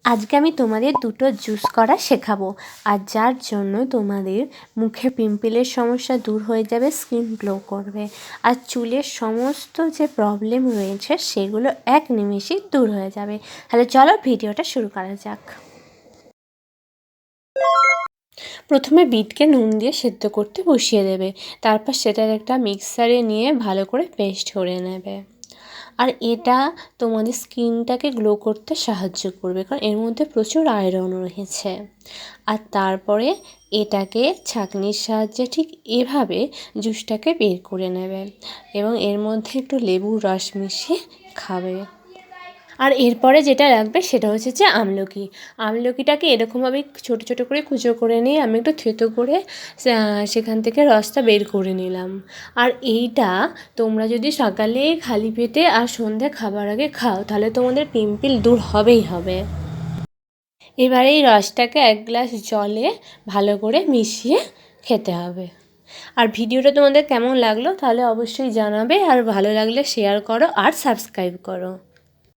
আজকে আমি তোমাদের দুটো জুস করা শেখাবো, আর যার জন্য তোমাদের মুখে পিম্পলের সমস্যা দূর হয়ে যাবে, স্কিন গ্লো করবে, আর চুলের সমস্ত যে প্রবলেম রয়েছে সেগুলো এক নিমেষেই দূর হয়ে যাবে। তাহলে চলো ভিডিওটা শুরু করা যাক। প্রথমে বিটকে নুন দিয়ে সেদ্ধ করতে বসিয়ে দেবে, তারপর সেটার একটা মিক্সারে নিয়ে ভালো করে পেস্ট করে নেবে। আর এটা তোমাদের স্কিনটাকে গ্লো করতে সাহায্য করবে, কারণ এর মধ্যে প্রচুর আয়রন রয়েছে। আর তারপরে এটাকে ছাঁকনির সাহায্যে ঠিক এভাবে জুসটাকে বের করে নেবে এবং এর মধ্যে একটু লেবুর রস মিশিয়ে খাবে। আর এরপরে যেটা লাগবে সেটা হচ্ছে যে আমলকিটাকে এরকমভাবে ছোটো ছোটো করে কুচো করে নিয়ে আমি একটু থেতো করে সেখান থেকে রসটা বের করে নিলাম। আর এইটা তোমরা যদি সকালে খালি পেটে আর সন্ধ্যে খাবার আগে খাও তাহলে তোমাদের পিম্পল দূর হবেই হবে। এবারে এই রসটাকে 1 গ্লাস জলে ভালো করে মিশিয়ে খেতে হবে। আর ভিডিওটা তোমাদের কেমন লাগলো তাহলে অবশ্যই জানাবে, আর ভালো লাগলে শেয়ার করো আর সাবস্ক্রাইব করো।